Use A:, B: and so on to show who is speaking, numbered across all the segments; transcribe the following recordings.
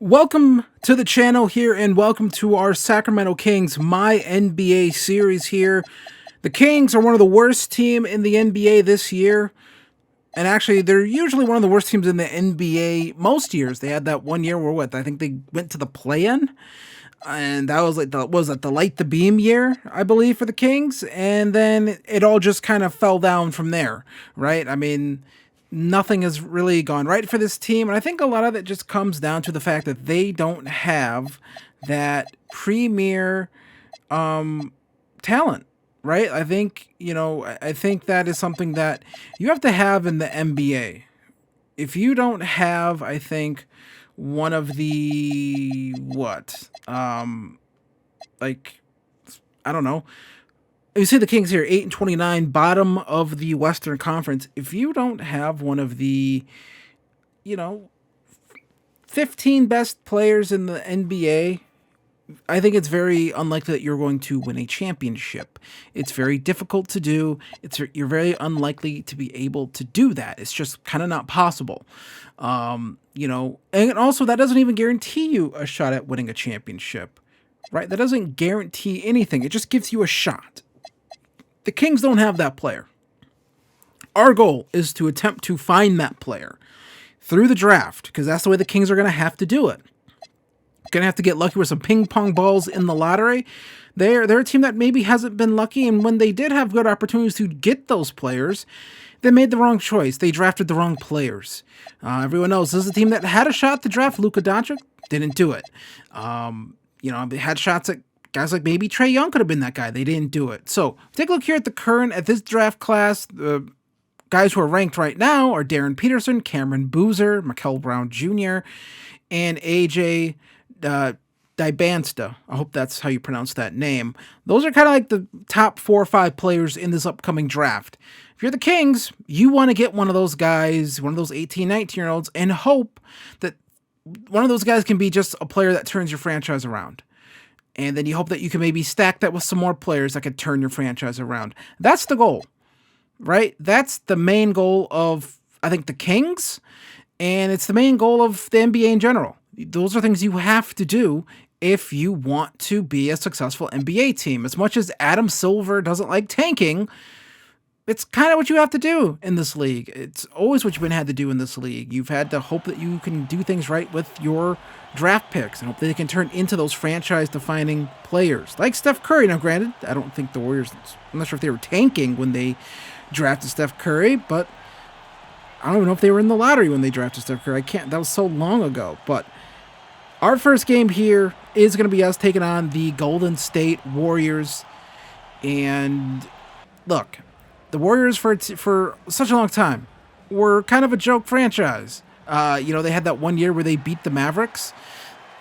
A: Welcome to the channel here, and welcome to our Sacramento Kings MyNBA series here. The Kings are one of the worst team in the NBA this year, and actually they're usually one of the worst teams in the NBA most years. They had that one year where I think they went to the play-in, and that was like the light the beam year, I believe, for the Kings, and then it all just kind of fell down from there, right? I mean, nothing has really gone right for this team, and I think a lot of it just comes down to the fact that they don't have that premier talent, right? I think, I think that is something that you have to have in the NBA. If you don't have, I think, one of the like, I don't know. You see the Kings here, 8-29, bottom of the Western Conference. If you don't have one of the, 15 best players in the NBA, I think it's very unlikely that you're going to win a championship. It's very difficult to do. You're very unlikely to be able to do that. It's just kind of not possible. And also that doesn't even guarantee you a shot at winning a championship, right? That doesn't guarantee anything. It just gives you a shot. The Kings don't have that player. Our goal is to attempt to find that player through the draft, because that's the way the Kings are going to have to do it. Going to have to get lucky with some ping pong balls in the lottery. They're a team that maybe hasn't been lucky, and when they did have good opportunities to get those players, they made the wrong choice. They drafted the wrong players. Everyone knows this is a team that had a shot to draft Luka Doncic, didn't do it. They had shots at guys like maybe Trae Young could have been that guy. They didn't do it. So take a look here at this draft class. The guys who are ranked right now are Darren Peterson, Cameron Boozer, Mikel Brown Jr., and AJ Dibansta. I hope that's how you pronounce that name. Those are kind of like the top 4 or 5 players in this upcoming draft. If you're the Kings, you want to get one of those guys, one of those 18, 19-year-olds, and hope that one of those guys can be just a player that turns your franchise around. And then you hope that you can maybe stack that with some more players that could turn your franchise around. That's the goal, right? That's the main goal of, I think, the Kings, and it's the main goal of the NBA in general. Those are things you have to do if you want to be a successful NBA team. As much as Adam Silver doesn't like tanking, it's kind of what you have to do in this league. It's always what you've had to do in this league. You've had to hope that you can do things right with your draft picks and hope that they can turn into those franchise-defining players. Like Steph Curry. Now, granted, I don't think the Warriors, I'm not sure if they were tanking when they drafted Steph Curry, but I don't even know if they were in the lottery when they drafted Steph Curry. That was so long ago. But our first game here is going to be us taking on the Golden State Warriors. And look, the Warriors for such a long time were kind of a joke franchise. They had that one year where they beat the Mavericks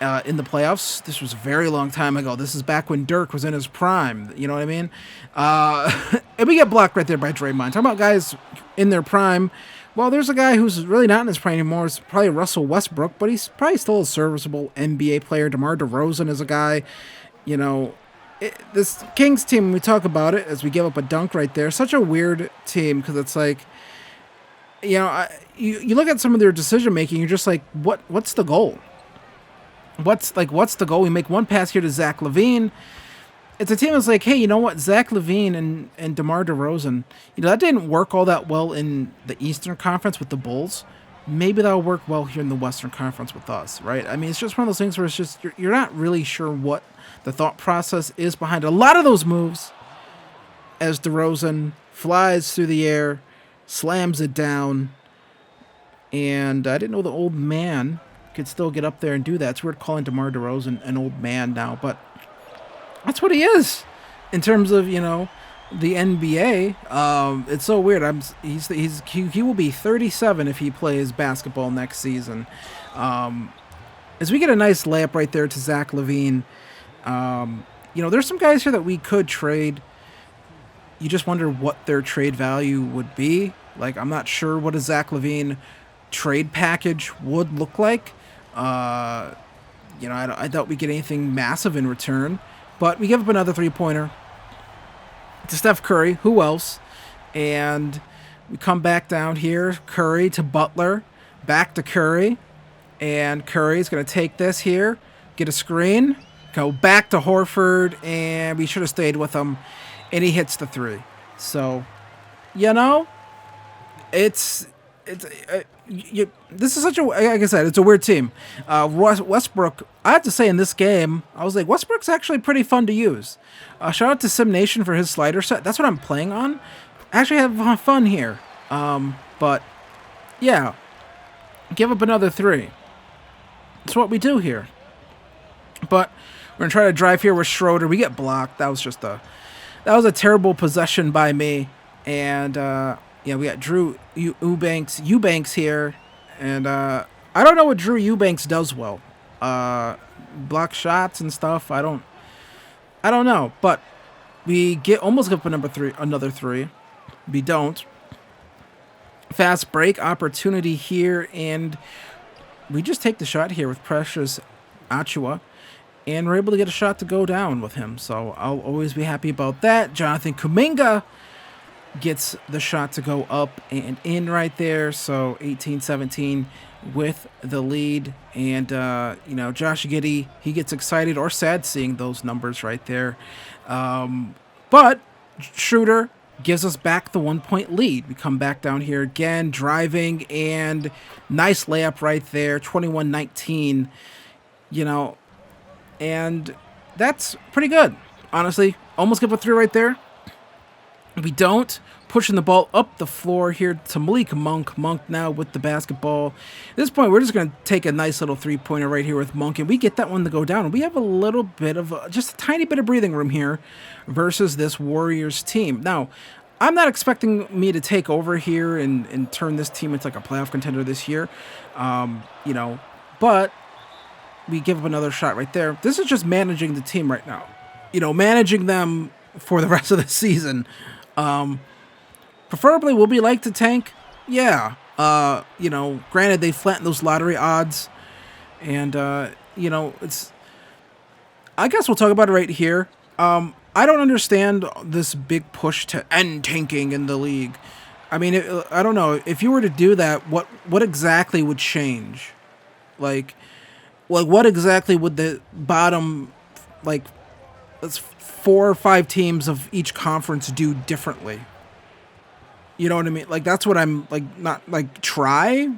A: in the playoffs. This was a very long time ago. This is back when Dirk was in his prime. You know what I mean? And we get blocked right there by Draymond. Talking about guys in their prime. Well, there's a guy who's really not in his prime anymore. It's probably Russell Westbrook, but he's probably still a serviceable NBA player. DeMar DeRozan is a guy, this Kings team, when we talk about it, as we give up a dunk right there, such a weird team, because it's like, you look at some of their decision making, you're just like, what's the goal? What's the goal? We make one pass here to Zach LaVine. It's a team that's like, hey, you know what? Zach LaVine and DeMar DeRozan, that didn't work all that well in the Eastern Conference with the Bulls. Maybe that'll work well here in the Western Conference with us, right? I mean, it's just one of those things where it's just, you're not really sure what the thought process is behind a lot of those moves, as DeRozan flies through the air, slams it down, and I didn't know the old man could still get up there and do that. It's weird calling DeMar DeRozan an old man now, but that's what he is in terms of, the NBA. It's so weird. He will be 37 if he plays basketball next season. As we get a nice layup right there to Zach LaVine. There's some guys here that we could trade. You just wonder what their trade value would be. Like, I'm not sure what a Zach LaVine trade package would look like. I doubt we get anything massive in return. But we give up another three-pointer to Steph Curry. Who else? And we come back down here. Curry to Butler. Back to Curry. And Curry's going to take this here, get a screen, go back to Horford, and we should have stayed with him. And he hits the three. So, you know, it's this is such a, like I said, it's a weird team. Westbrook, I have to say in this game, I was like, Westbrook's actually pretty fun to use. Shout out to Sim Nation for his slider set. That's what I'm playing on. I actually have fun here. But yeah, give up another three. That's what we do here. But we're gonna try to drive here with Schroeder. We get blocked. That was a terrible possession by me. And yeah, we got Drew Eubanks here, and I don't know what Drew Eubanks does well. Block shots and stuff. I don't know. But we almost get another three. We don't. Fast break opportunity here, and we just take the shot here with Precious Achua, and we're able to get a shot to go down with him. So I'll always be happy about that. Jonathan Kuminga gets the shot to go up and in right there. So 18-17 with the lead. And, Josh Giddey, he gets excited or sad seeing those numbers right there. But Schroeder gives us back the 1-point lead. We come back down here again, driving, and nice layup right there, 21-19, and that's pretty good, honestly. Almost give a three right there. We don't. Pushing the ball up the floor here to Malik Monk. Monk now with the basketball. At this point, we're just going to take a nice little three-pointer right here with Monk, and we get that one to go down. We have a little bit of, just a tiny bit of breathing room here versus this Warriors team. Now, I'm not expecting me to take over here and turn this team into like a playoff contender this year, but we give up another shot right there. This is just managing the team right now, managing them for the rest of the season. Preferably, will we like to tank? Yeah. Granted, they flattened those lottery odds. And, it's... I guess we'll talk about it right here. I don't understand this big push to end tanking in the league. I mean, I don't know. If you were to do that, what exactly would change? Like, what exactly would the bottom, let's 4 or 5 teams of each conference do differently? You know what I mean? Like, that's what I'm, not, try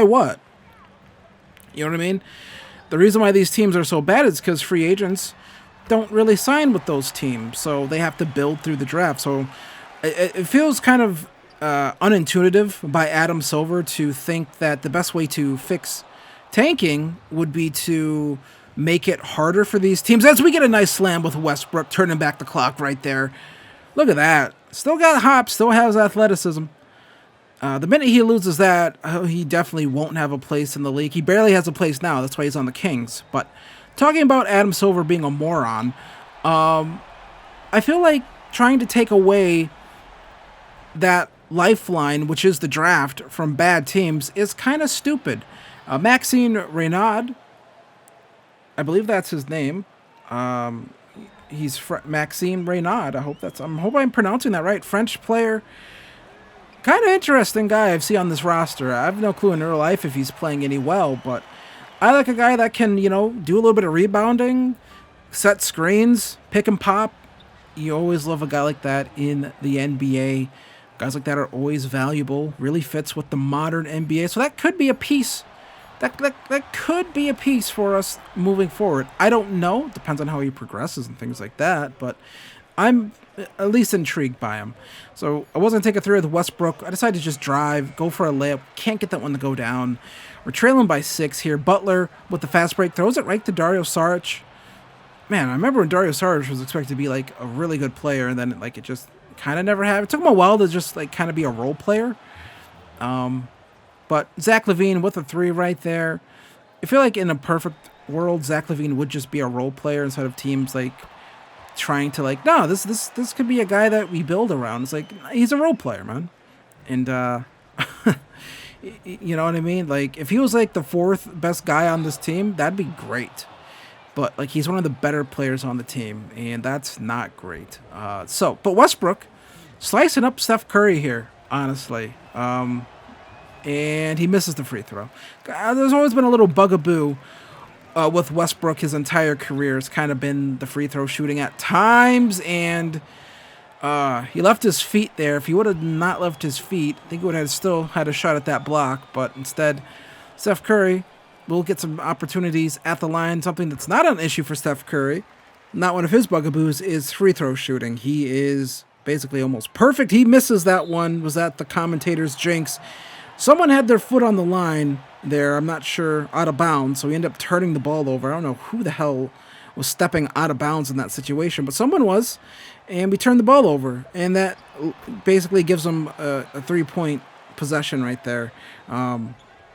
A: what? You know what I mean? The reason why these teams are so bad is because free agents don't really sign with those teams, so they have to build through the draft. So it feels kind of unintuitive by Adam Silver to think that the best way to fix tanking would be to make it harder for these teams. As we get a nice slam with Westbrook, turning back the clock right there. Look at that. Still got hops, still has athleticism. The minute he loses that, he definitely won't have a place in the league. He barely has a place now. That's why he's on the Kings. But talking about Adam Silver being a moron, I feel like trying to take away that lifeline, which is the draft, from bad teams is kind of stupid. Maxime Renaud, I believe that's his name. He's Maxime Renaud. I hope I'm pronouncing that right. French player. Kind of interesting guy I've seen on this roster. I have no clue in real life if he's playing any well, but I like a guy that can, do a little bit of rebounding, set screens, pick and pop. You always love a guy like that in the NBA. Guys like that are always valuable. Really fits with the modern NBA. So that could be a piece. That could be a piece for us moving forward. I don't know. Depends on how he progresses and things like that. But I'm at least intrigued by him. So I wasn't going to take a three with Westbrook. I decided to just drive, go for a layup. Can't get that one to go down. We're trailing by 6 here. Butler with the fast break throws it right to Dario Saric. Man, I remember when Dario Saric was expected to be like a really good player, and then it just kind of never happened. It took him a while to just kind of be a role player. But Zach LaVine with a 3 right there. I feel like in a perfect world, Zach LaVine would just be a role player instead of teams trying to no, this could be a guy that we build around. It's he's a role player, man. And you know what I mean? If he was the 4th best guy on this team, that'd be great. But he's one of the better players on the team, and that's not great. But Westbrook slicing up Steph Curry here, honestly. and he misses the free throw. There's always been a little bugaboo with Westbrook his entire career. It's kind of been the free throw shooting at times, and he left his feet there. If he would have not left his feet, I think he would have still had a shot at that block, but instead, Steph Curry will get some opportunities at the line, something that's not an issue for Steph Curry. Not one of his bugaboos is free throw shooting. He is basically almost perfect. He misses that one. Was that the commentator's jinx? Someone had their foot on the line there, I'm not sure, out of bounds, so he ended up turning the ball over. I don't know who the hell was stepping out of bounds in that situation, but someone was, and we turned the ball over, and that basically gives them a 3-point possession right there.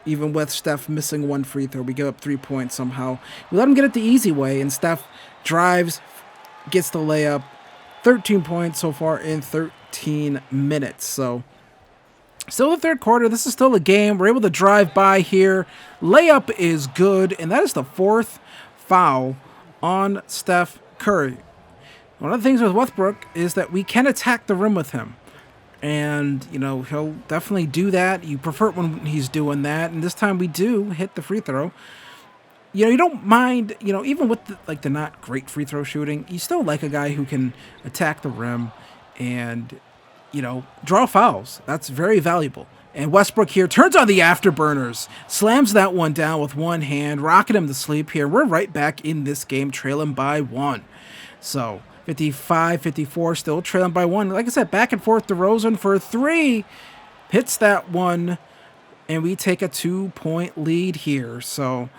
A: Even with Steph missing one free throw, we give up 3 points somehow. We let him get it the easy way, and Steph drives, gets the layup. 13 points so far in 13 minutes. So, still the third quarter. This is still a game. We're able to drive by here. Layup is good, and that is the fourth foul on Steph Curry. One of the things with Westbrook is that we can attack the rim with him. And, he'll definitely do that. You prefer it when he's doing that. And this time we do hit the free throw. You don't mind, even with the not great free throw shooting, you still like a guy who can attack the rim and, draw fouls. That's very valuable. And Westbrook here turns on the afterburners, slams that one down with one hand, rocking him to sleep here. We're right back in this game, trailing by 1. So 55-54, still trailing by 1. Like I said, back and forth. DeRozan for 3, hits that one, and we take a 2-point lead here. So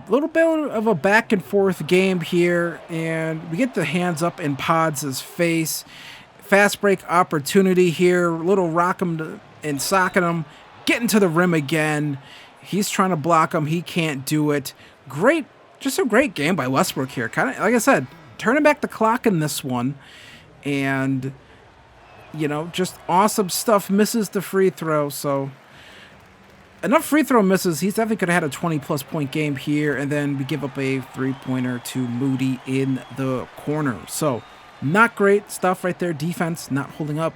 A: a little bit of a back and forth game here, and we get the hands up in Pods' face. Fast break opportunity here. Little rock him and socking him, getting to the rim again. He's trying to block him. He can't do it. Just a great game by Westbrook here. Kind of, like I said, turning back the clock in this one, and just awesome stuff. Misses the free throw, so enough free throw misses. He's definitely could have had a 20-plus point game here, and then we give up a 3-pointer to Moody in the corner. So not great stuff right there. Defense not holding up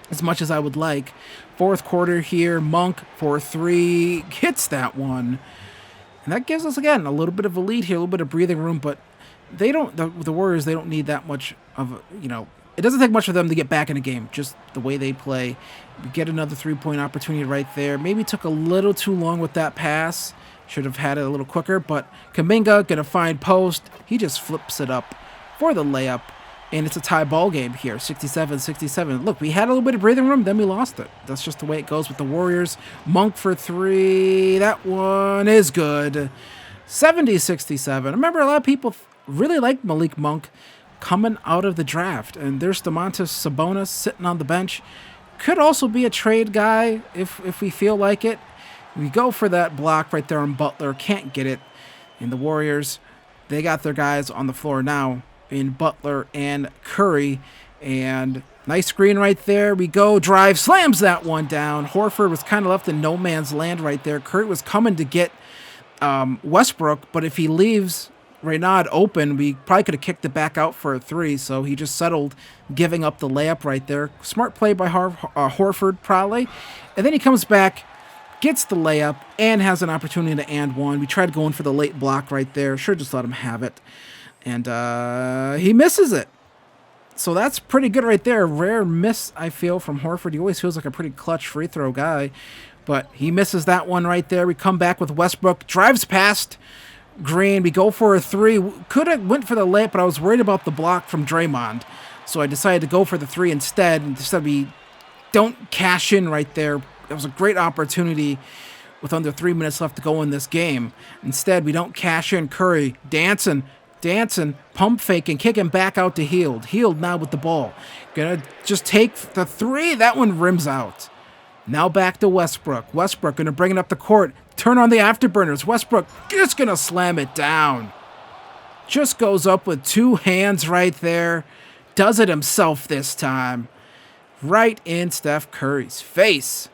A: as much as I would like. Fourth quarter here, Monk for 3, hits that one, and that gives us again a little bit of a lead here, a little bit of breathing room, but they don't. The Warriors, they don't need that much of it doesn't take much for them to get back in a game, just the way they play. We get another 3-point opportunity right there. Maybe took a little too long with that pass. Should have had it a little quicker, but Kuminga going to find post. He just flips it up for the layup, and it's a tie ball game here, 67-67. Look, we had a little bit of breathing room, then we lost it. That's just the way it goes with the Warriors. Monk for 3. That one is good. 70-67. I remember a lot of people really liked Malik Monk coming out of the draft, and there's Domantas Sabonis sitting on the bench. Could also be a trade guy if we feel like it. We go for that block right there on Butler, can't get it. And the Warriors, they got their guys on the floor now in Butler and Curry, and nice screen right there. We go, drive, slams that one down. Horford was kind of left in no man's land right there. Curry was coming to get Westbrook, but if he leaves Reynaud open, we probably could have kicked it back out for a 3, so he just settled giving up the layup right there. Smart play by Horford, probably. And then he comes back, gets the layup, and has an opportunity to and one. We tried going for the late block right there. Sure, just let him have it. And he misses it. So that's pretty good right there. Rare miss, I feel, from Horford. He always feels like a pretty clutch free throw guy. But he misses that one right there. We come back with Westbrook. Drives past Green. We go for a 3. Could have went for the layup, but I was worried about the block from Draymond. So I decided to go for the 3 instead. Instead, we don't cash in right there. It was a great opportunity with under 3 minutes left to go in this game. Instead, we don't cash in. Curry dancing, pump faking, kicking back out to Hield. Hield now with the ball. Gonna just take the 3. That one rims out. Now back to Westbrook. Westbrook gonna bring it up the court. Turn on the afterburners. Westbrook just gonna slam it down. Just goes up with 2 hands right there. Does it himself this time. Right in Steph Curry's face.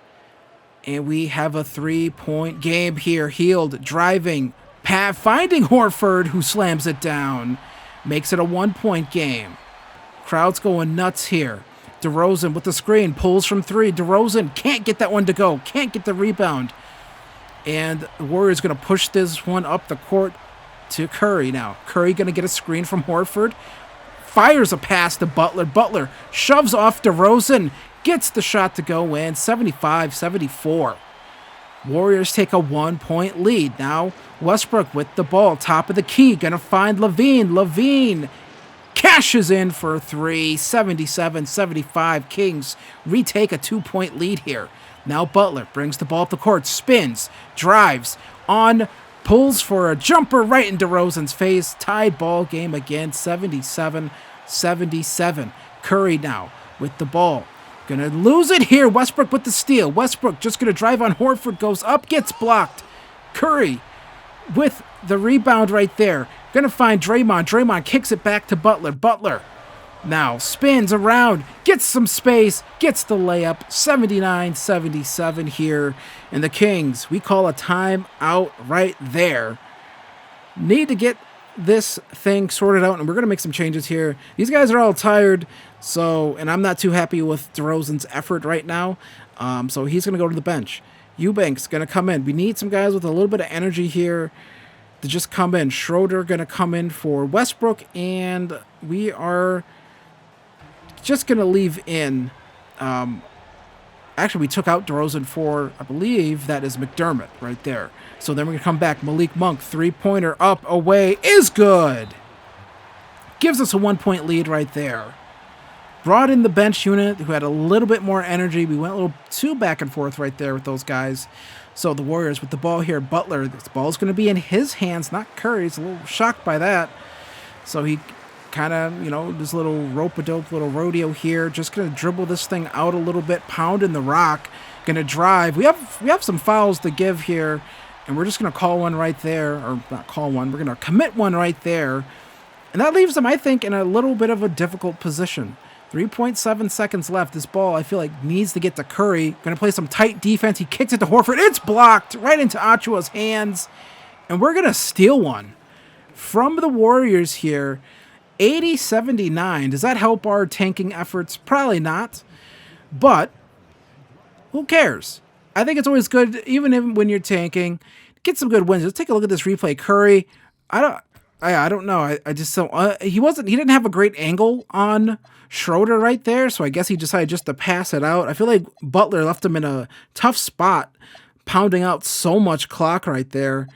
A: And we have a 3-point game here. Hield driving, finding Horford, who slams it down. Makes it a 1-point game. Crowd's going nuts here. DeRozan with the screen, pulls from three. DeRozan can't get that one to go, can't get the rebound. And the Warriors going to push this one up the court to Curry now. Curry going to get a screen from Horford. Fires a pass to Butler. Butler shoves off DeRozan. Gets the shot to go in. 75-74. Warriors take a 1-point lead. Now Westbrook with the ball. Top of the key. Going to find Levine. Levine cashes in for three. 77-75. Kings retake a 2-point lead here. Now Butler brings the ball up the court. Spins. Drives. On. Pulls for a jumper right in DeRozan's face. Tied ball game again. 77-77. Curry now with the ball. Gonna lose it here. Westbrook with the steal. Westbrook just gonna drive on Horford. Goes up. Gets blocked. Curry with the rebound right there. Gonna find Draymond. Draymond kicks it back to Butler. Butler now spins around. Gets some space. Gets the layup. 79-77 here. And the Kings, we call a timeout right there. Need to get this thing sorted out, and we're going to make some changes here. These guys are all tired, and I'm not too happy with DeRozan's effort right now, so he's going to go to the bench. Eubank's going to come in. We need some guys with a little bit of energy here to just come in. Schroeder going to come in for Westbrook, and we are just going to leave in... Actually, we took out DeRozan for, I believe, that is McDermott right there. So then we're going to come back. Malik Monk, three-pointer up, away, is good. Gives us a 1-point lead right there. Brought in the bench unit who had a little bit more energy. We went a little too back and forth right there with those guys. So the Warriors with the ball here. Butler, this ball is going to be in his hands, not Curry's. A little shocked by that. So he kind of, this little rope-a-dope, little rodeo here. Just going to dribble this thing out a little bit, pound in the rock. Going to drive. We have some fouls to give here, and we're just going to call one right there. Or not call one. We're going to commit one right there. And that leaves them, I think, in a little bit of a difficult position. 3.7 seconds left. This ball, I feel like, needs to get to Curry. Going to play some tight defense. He kicks it to Horford. It's blocked right into Achua's hands. And we're going to steal one from the Warriors here. 80-79. Does that help our tanking efforts? Probably not. But who cares? I think it's always good, even when you're tanking, get some good wins. Let's take a look at this replay. Curry, I don't know. I just don't. He didn't have a great angle on Schroeder right there, so I guess he decided just to pass it out. I feel like Butler left him in a tough spot, pounding out so much clock right there.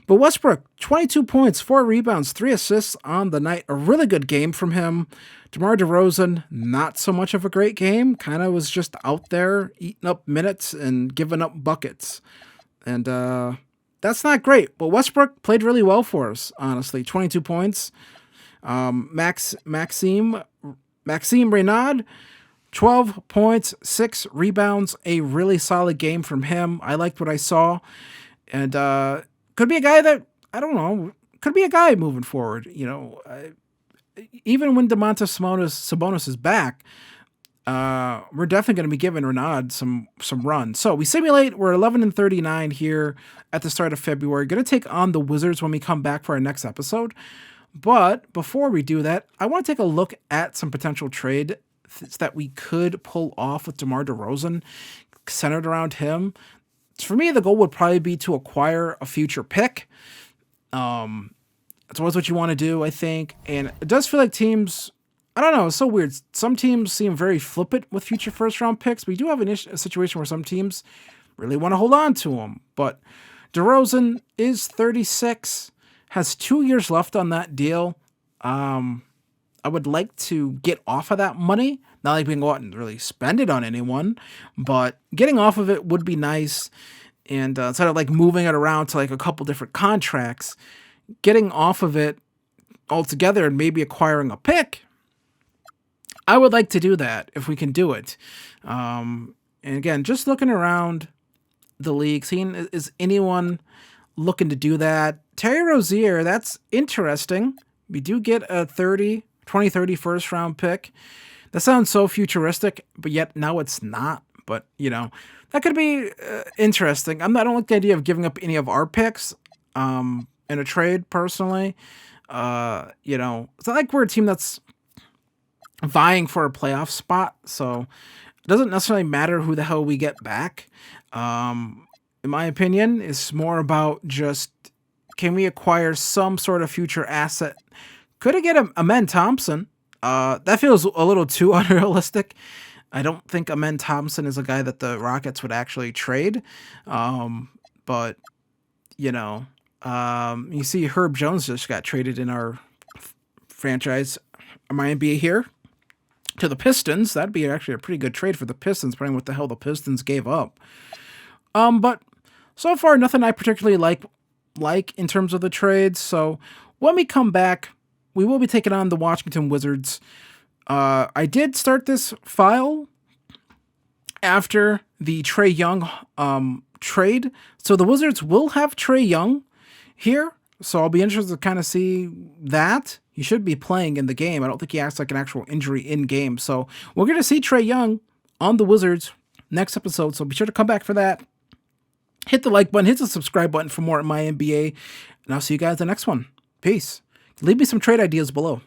A: But Westbrook, 22 points, 4 rebounds, 3 assists on the night. A really good game from him. DeMar DeRozan, not so much of a great game. Kind of was just out there eating up minutes and giving up buckets. And that's not great. But Westbrook played really well for us, honestly. 22 points. Maxime Renaud, 12 points, 6 rebounds. A really solid game from him. I liked what I saw. And could be a guy that, I don't know, could be a guy moving forward. Even when Domantas Sabonis is back, we're definitely going to be giving Renaud some run. So we simulate. We're 11-39 here at the start of February. Going to take on the Wizards when we come back for our next episode. But before we do that, I want to take a look at some potential trade that we could pull off with DeMar DeRozan, centered around him. For me, the goal would probably be to acquire a future pick. It's always what you want to do, I think. And it does feel like teams, I don't know, it's so weird. Some teams seem very flippant with future first-round picks. We do have a situation where some teams really want to hold on to them. But DeRozan is 36, has 2 years left on that deal. I would like to get off of that money. Not like we can go out and really spend it on anyone, but getting off of it would be nice. And instead of like moving it around to like a couple different contracts, getting off of it altogether and maybe acquiring a pick, I would like to do that if we can do it. And again, just looking around the league, seeing is anyone looking to do that. Terry Rozier, that's interesting. We do get a 2030 first round pick. That sounds so futuristic, but yet now it's not. But, that could be interesting. I don't like the idea of giving up any of our picks in a trade, personally. It's not like we're a team that's vying for a playoff spot. So it doesn't necessarily matter who the hell we get back. In my opinion, it's more about just, can we acquire some sort of future asset? Could I get a Amen Thompson? That feels a little too unrealistic. I don't think Amen Thompson is a guy that the Rockets would actually trade. But you know, you see Herb Jones just got traded in our franchise, my NBA here, to the Pistons. That'd be actually a pretty good trade for the Pistons, depending what the hell the Pistons gave up. But so far, nothing I particularly like in terms of the trades. So when we come back, we will be taking on the Washington Wizards. I did start this file after the Trae Young trade, so the Wizards will have Trae Young here. So I'll be interested to kind of see that. He should be playing in the game. I don't think he has like an actual injury in game. So we're going to see Trae Young on the Wizards next episode. So be sure to come back for that. Hit the like button, hit the subscribe button for more at MyNBA, and I'll see you guys in the next one. Peace. Leave me some trade ideas below.